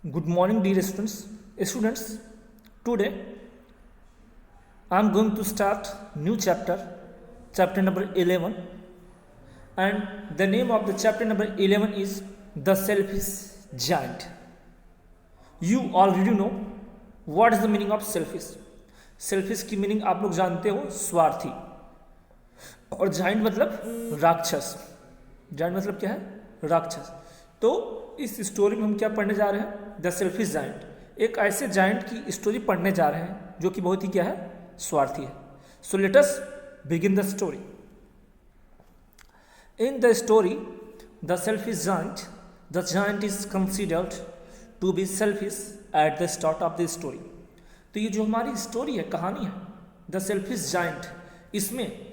Good morning, dear students. Today I am going to start new chapter number 11, and the name of the chapter number 11 is The Selfish Giant. You already know what is the meaning of selfish. Selfish की meaning आप लोग जानते हो, स्वार्थी, और giant मतलब राक्षस. Giant मतलब क्या है? राक्षस. तो इस स्टोरी में हम क्या पढ़ने जा रहे हैं? The selfish giant. एक ऐसे जाइंट की स्टोरी पढ़ने जा रहे हैं जो कि बहुत ही क्या है? स्वार्थी है. So let us begin the story. In the story the selfish giant, the giant is considered to be selfish at the start of the story. तो ये जो हमारी स्टोरी है, कहानी है, द सेल्फिश जाइंट, इसमें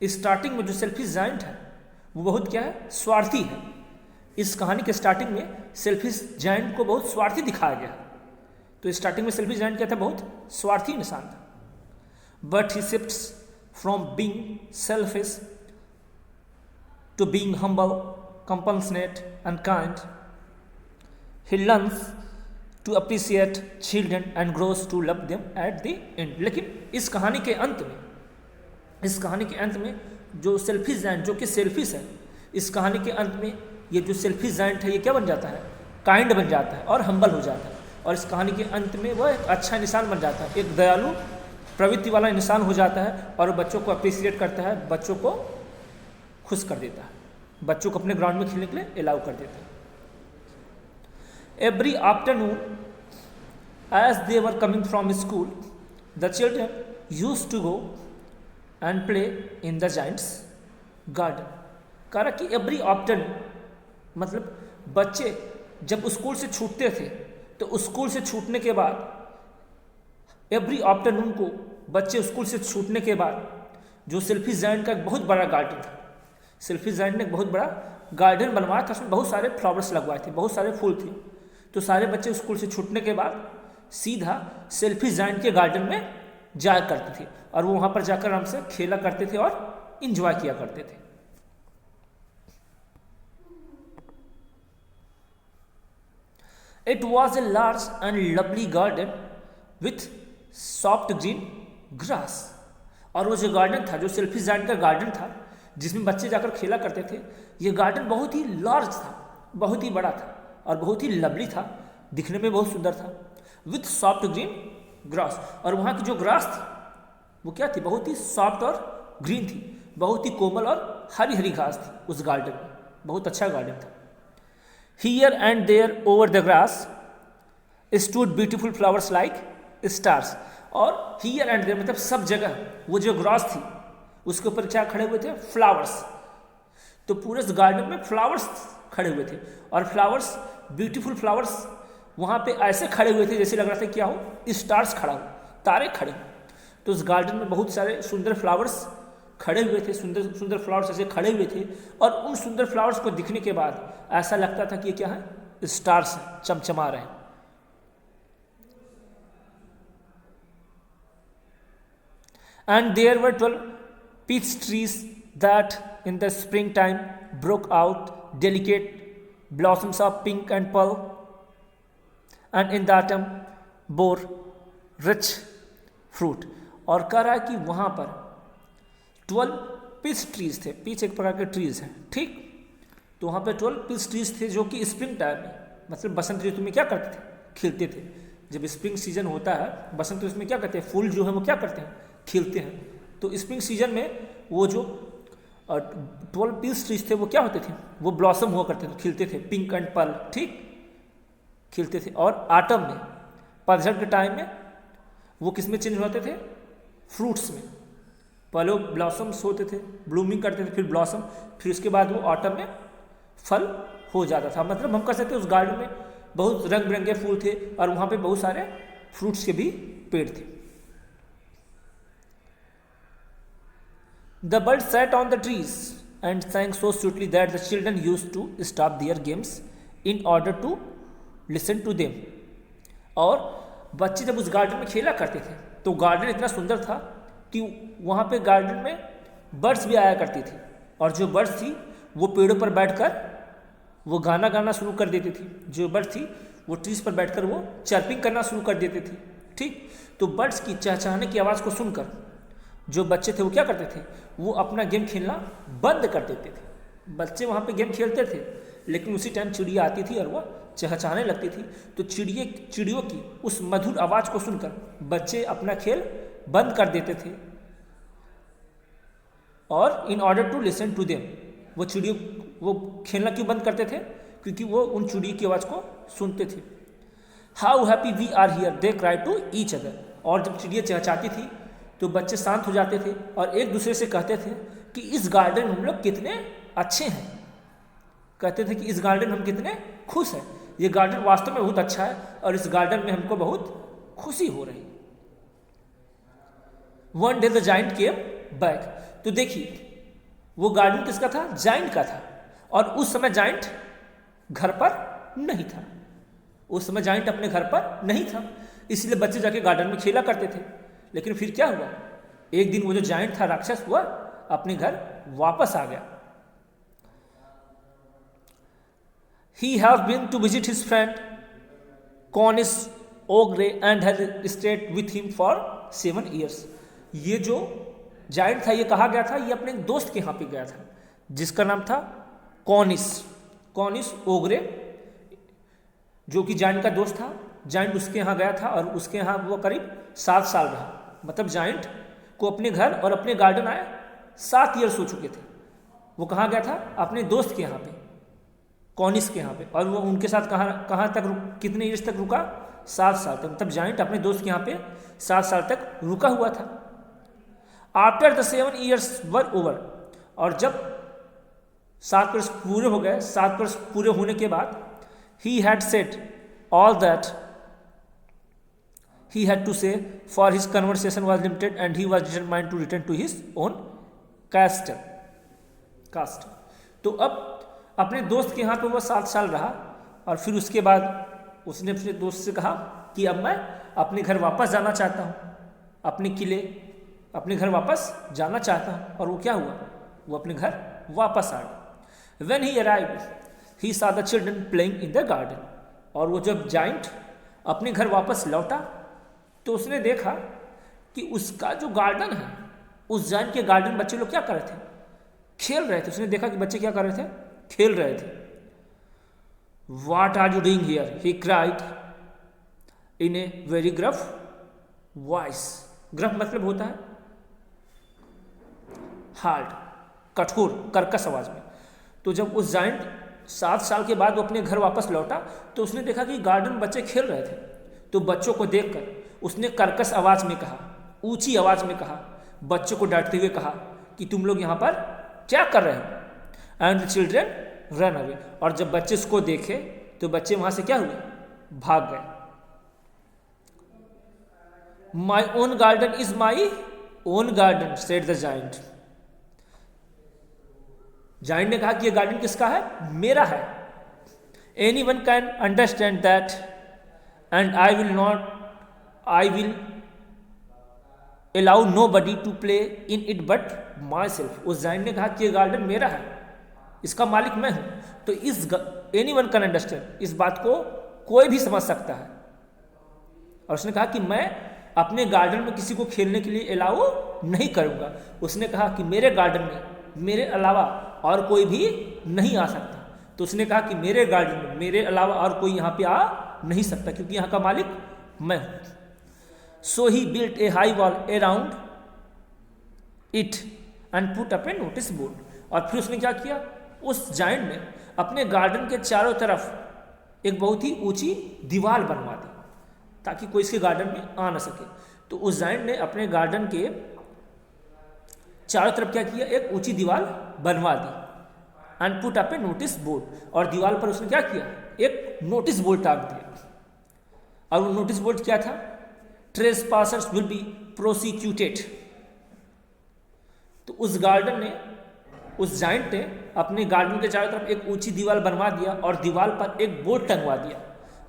स्टार्टिंग में जो सेल्फिश जाइंट है वो बहुत क्या है? स्वार्थी है. इस कहानी के स्टार्टिंग में सेल्फिश जाइंट को बहुत स्वार्थी दिखाया गया. तो स्टार्टिंग में सेल्फिश जाइंट क्या था? बहुत स्वार्थी इंसान था. But he shifts from being selfish to being humble, compassionate and kind. He learns to appreciate children and grows to love them at the end. लेकिन इस कहानी के अंत में जो सेल्फिश जाइंट, जो कि सेल्फिश है, इस कहानी के अंत में ये जो सेल्फिश जाइंट है ये क्या बन जाता है? काइंड बन जाता है और हम्बल हो जाता है. और इस कहानी के अंत में वह एक अच्छा इंसान बन जाता है, एक दयालु प्रवृत्ति वाला इंसान हो जाता है, और बच्चों को अप्रिशिएट करता है, बच्चों को खुश कर देता है, बच्चों को अपने ग्राउंड में खेलने के लिए अलाउ कर देता है. Every afternoon as they were coming from school the children used to go and play in the giant's garden. कह रहा कि एवरी आफ्टरनून मतलब बच्चे जब स्कूल से छूटते थे, तो स्कूल से छूटने के बाद एवरी आफ्टरनून को बच्चे स्कूल से छूटने के बाद जो सेल्फिश जाइंट का एक बहुत बड़ा गार्डन था, सेल्फिश जाइंट ने एक बहुत बड़ा गार्डन बनवाया था. उसमें बहुत सारे फ्लावर्स लगवाए थे, बहुत सारे फूल थे. तो सारे बच्चे स्कूल से छूटने के बाद सीधा सेल्फिश जाइंट के गार्डन में जाया करते थे, और वो वहाँ पर जाकर आराम से खेला करते थे और इंजॉय किया करते थे. It was a large and lovely garden with soft green grass. और वो जो गार्डन था, जो सेल्फिश जाइंट का गार्डन था जिसमें बच्चे जाकर खेला करते थे, ये गार्डन बहुत ही लार्ज था, बहुत ही बड़ा था, और बहुत ही लवली था, दिखने में बहुत सुंदर था. With soft green grass. और वहाँ की जो ग्रास थी वो क्या थी? बहुत ही सॉफ्ट और ग्रीन थी, बहुत ही कोमल और हरी हरी घास थी उस गार्डन में. बहुत अच्छा गार्डन था. Here and there over the grass stood beautiful flowers like stars. और here and there मतलब सब जगह वो जो ग्रास थी उसके ऊपर क्या खड़े हुए थे? फ्लावर्स. तो पूरे इस गार्डन में फ्लावर्स खड़े हुए थे, और फ्लावर्स, ब्यूटीफुल फ्लावर्स वहाँ पे ऐसे खड़े हुए थे जैसे लग रहा था क्या हो? स्टार्स खड़ा हो, तारे खड़े हो. तो उस गार्डन में बहुत सारे सुंदर फ्लावर्स खड़े हुए थे, सुंदर सुंदर फ्लावर्स ऐसे खड़े हुए थे, और उन सुंदर फ्लावर्स को दिखने के बाद ऐसा लगता था कि ये क्या है? स्टार्स चमचमा रहे हैं. And there were 12 peach trees that in the spring time broke out delicate blossoms of pink and pearl, and in the autumn bore rich fruit. और कह रहा है कि वहाँ पर 12 पीच ट्रीज थे. पीच एक प्रकार के ट्रीज हैं, ठीक? तो वहाँ पे 12 पीच ट्रीज थे जो कि स्प्रिंग टाइम में मतलब बसंत ऋतु में क्या करते थे? खिलते थे. जब स्प्रिंग सीजन होता है, बसंत ऋतु में क्या करते हैं? फूल जो है वो क्या करते हैं? खिलते हैं. तो स्प्रिंग सीजन में वो जो 12 पीच ट्रीज थे वो क्या होते थे? वो ब्लॉसम हुआ करते थे, खिलते थे, पिंक एंड पर्ल, ठीक, खिलते थे. और आटम में, पतझड़ के टाइम में वो किस में चेंज होते थे? फ्रूट्स में. पहले ब्लॉसम्स होते थे, ब्लूमिंग करते थे, फिर ब्लॉसम, फिर उसके बाद वो ऑटम में फल हो जाता था. मतलब हम कह सकते हैं उस गार्डन में बहुत रंग बिरंगे फूल थे, और वहाँ पे बहुत सारे फ्रूट्स के भी पेड़ थे. The bird sat on the trees and sang so sweetly that the children used to stop their games in order to listen to them. और बच्चे जब उस गार्डन में खेला करते थे तो गार्डन इतना सुंदर था कि वहाँ पे गार्डन में बर्ड्स भी आया करती थी, और जो बर्ड्स थी वो पेड़ों पर बैठकर वो गाना गाना शुरू कर देती थी. जो बर्ड थी वो ट्रीज पर बैठकर वो चर्पिंग करना शुरू कर देते थे। ठीक, तो बर्ड्स की चहचहाने की आवाज़ को सुनकर जो बच्चे थे वो क्या करते थे, वो अपना गेम खेलना बंद कर देते थे। बच्चे वहाँ पे गेम खेलते थे, लेकिन उसी टाइम चिड़िया आती थी और वह चहचहाने लगती थी। तो चिड़ियों की उस मधुर आवाज़ को सुनकर बच्चे अपना खेल बंद कर देते थे। और in order to listen to them, वो खेलना क्यों बंद करते थे, क्योंकि वो उन चिड़ियों की आवाज़ को सुनते थे। How happy we are here they cry to each other, और जब चिड़िया चहचहाती थी तो बच्चे शांत हो जाते थे और एक दूसरे से कहते थे कि इस गार्डन में हम लोग कितने अच्छे हैं, कहते थे कि इस गार्डन में हम कितने खुश हैं, ये गार्डन वास्तव में बहुत अच्छा है और इस गार्डन में हमको बहुत खुशी हो रही। One day the giant came back, तो देखिए वो गार्डन किसका था, जाइंट का था, और उस समय जाइंट घर पर नहीं था, उस समय जाइंट अपने घर पर नहीं था, इसलिए बच्चे जाके गार्डन में खेला करते थे। लेकिन फिर क्या हुआ, एक दिन वो जो जाइंट था, राक्षस हुआ, अपने घर वापस आ गया। He has been to visit his friend Cornish Ogre and has stayed with him for 7 years. ये जो जाइंट था, ये कहा गया था, ये अपने दोस्त के यहाँ पे गया था जिसका नाम था कॉनिस ओग्रे, जो कि जाइंट का दोस्त था। जाइंट उसके यहाँ गया था और उसके यहाँ वो करीब 7 साल रहा। मतलब जाइंट को अपने घर और अपने गार्डन आए 7 ईयर्स हो चुके थे। वो कहाँ गया था, अपने दोस्त के यहाँ पे, कॉनिस के यहाँ पे, और वो उनके साथ कहाँ तक कितने ईयर्स तक रुका, 7 साल तक। मतलब जाइंट अपने दोस्त के यहाँ पे 7 साल तक रुका हुआ था। After the 7 years were over, और जब 7 वर्ष पूरे हो गए, 7 वर्ष पूरे होने के बाद, he had said all that he had to say, for his conversation was limited and he was determined to return to his own caste. तो अब अपने दोस्त के यहाँ पे वो 7 साल रहा और फिर उसके बाद उसने अपने दोस्त से कहा कि अब मैं अपने घर वापस जाना चाहता हूँ, अपने किले, अपने घर वापस जाना चाहता हूँ। और वो क्या हुआ, वो अपने घर वापस आ गया। When he arrived, he saw the children playing in the garden. और वो जब जाइंट अपने घर वापस लौटा तो उसने देखा कि उसका जो गार्डन है, उस जाइंट के गार्डन बच्चे लोग क्या कर रहे थे, खेल रहे थे। उसने देखा कि बच्चे क्या कर रहे थे, खेल रहे थे। What are you doing here? He cried in a very gruff voice. gruff मतलब होता है हार्ड, कठोर, कर्कश आवाज में। तो जब उस जाइंट 7 साल के बाद वो अपने घर वापस लौटा तो उसने देखा कि गार्डन में बच्चे खेल रहे थे। तो बच्चों को देखकर उसने कर्कश आवाज में कहा, ऊंची आवाज में कहा, बच्चों को डांटते हुए कहा कि तुम लोग यहाँ पर क्या कर रहे हो। And the children run away, और जब बच्चे उसको देखे तो बच्चे वहां से क्या हुए, भाग गए। My own garden is my own garden said the giant. Giant ने कहा कि यह गार्डन किसका है, मेरा है। Anyone can understand that and I will allow nobody to play in it but myself. उस जाइंट ने कहा कि यह गार्डन मेरा है, इसका मालिक मैं हूं। तो एनी वन कैन अंडरस्टैंड, इस बात को कोई भी समझ सकता है। और उसने कहा कि मैं अपने गार्डन में किसी को खेलने के लिए अलाउ नहीं करूंगा। उसने कहा कि मेरे गार्डन में मेरे अलावा और कोई भी नहीं आ सकता। तो उसने कहा कि मेरे गार्डन में मेरे अलावा और कोई यहाँ पे आ नहीं सकता, क्योंकि यहाँ का मालिक मैं हूं। So he built a high wall around it and put up a notice board. और फिर उसने क्या किया, उस जाइंट ने अपने गार्डन के चारों तरफ एक बहुत ही ऊंची दीवार बनवा दी ताकि कोई इसके गार्डन में आ ना सके। तो उस जाइंट ने अपने गार्डन के चारों तरफ क्या किया, एक ऊंची दीवार बनवा दी। And put up a notice board, और दीवार पर उसने क्या किया, एक नोटिस बोर्ड टांग दिया। और वो नोटिस बोर्ड क्या था, ट्रेसपासर्स विल बी प्रोसिक्यूटेड। तो उस गार्डन ने, उस जाइंट ने अपने गार्डन के चारों तरफ एक ऊंची दीवार बनवा दिया और दीवार पर एक बोर्ड टंगवा दिया।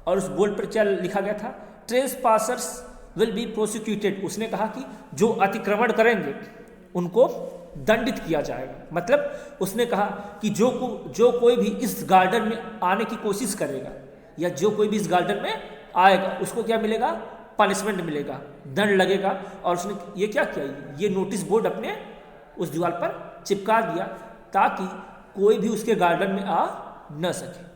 और उस बोर्ड पर क्या लिखा गया था, ट्रेसपासर्स विल बी प्रोसिक्यूटेड। उसने कहा कि जो अतिक्रमण करेंगे उनको दंडित किया जाएगा। मतलब उसने कहा कि जो कोई भी इस गार्डन में आने की कोशिश करेगा या जो कोई भी इस गार्डन में आएगा उसको क्या मिलेगा, पनिशमेंट मिलेगा, दंड लगेगा। और उसने ये क्या किया, ये नोटिस बोर्ड अपने उस दीवार पर चिपका दिया ताकि कोई भी उसके गार्डन में आ न सके।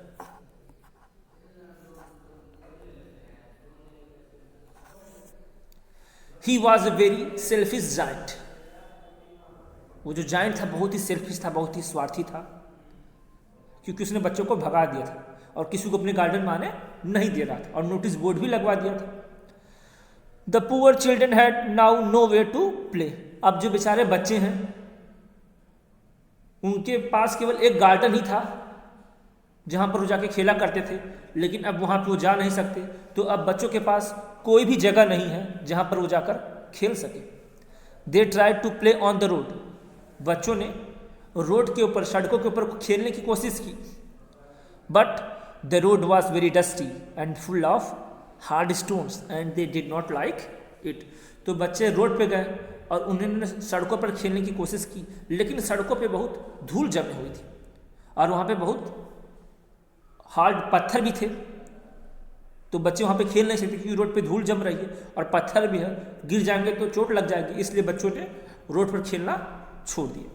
He was a very selfish giant. वो जो जाइंट था बहुत ही सेल्फिश था, बहुत ही स्वार्थी था, क्योंकि उसने बच्चों को भगा दिया था और किसी को अपने गार्डन में आने नहीं दे रहा था और नोटिस बोर्ड भी लगवा दिया था। The poor children had now nowhere to play. अब जो बेचारे बच्चे हैं उनके पास केवल एक गार्डन ही था जहां पर वो जाके खेला करते थे, लेकिन अब वहां पर वो जा नहीं सकते, तो अब बच्चों के पास कोई भी जगह नहीं है जहां पर वो जाकर खेल सके। They tried to play on the road. बच्चों ने रोड के ऊपर, सड़कों के ऊपर खेलने की कोशिश की, but the road was very dusty and full of hard stones and they did not like it. तो बच्चे रोड पे गए और उन्होंने सड़कों पर खेलने की कोशिश की, लेकिन सड़कों पे बहुत धूल जमी हुई थी और वहाँ पे बहुत हार्ड पत्थर भी थे, तो बच्चे वहाँ पे खेल नहीं सकते क्योंकि रोड पे धूल जम रही है और पत्थर भी है, गिर जाएंगे तो चोट लग जाएगी, इसलिए बच्चों ने रोड पर खेलना छोड़ दिया।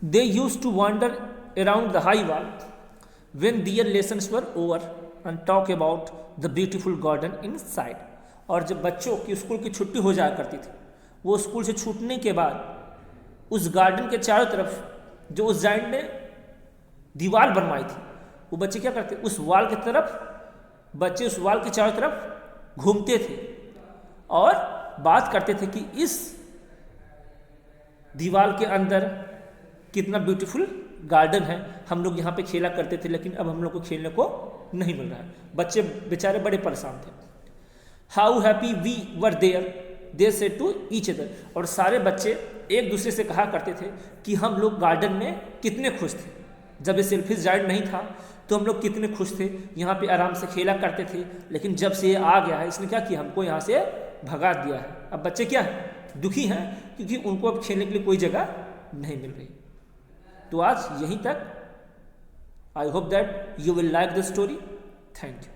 They used to wander around the high wall when their lessons were over and talk about the beautiful garden inside. और जब बच्चों की स्कूल की छुट्टी हो जाया करती थी, वो स्कूल से छूटने के बाद उस गार्डन के चारों तरफ जो उस जाइंट ने दीवार बनवाई थी, वो बच्चे क्या करते, उस वाल की तरफ, बच्चे उस वाल के चारों तरफ घूमते थे और बात करते थे कि इस दीवार के अंदर कितना ब्यूटीफुल गार्डन है, हम लोग यहाँ पे खेला करते थे लेकिन अब हम लोग को खेलने को नहीं मिल रहा है। बच्चे बेचारे बड़े परेशान थे। How happy we were there they said to each other. और सारे बच्चे एक दूसरे से कहा करते थे कि हम लोग गार्डन में कितने खुश थे, जब ये सेल्फिश जाइंट नहीं था तो हम लोग कितने खुश थे, यहाँ पे आराम से खेला करते थे, लेकिन जब से ये आ गया है इसने क्या किया, हमको यहाँ से भगा दिया है। अब बच्चे क्या है, दुखी हैं क्योंकि उनको अब खेलने के लिए कोई जगह नहीं मिल रही। तो आज यहीं तक। I hope that you will like the story. Thank you.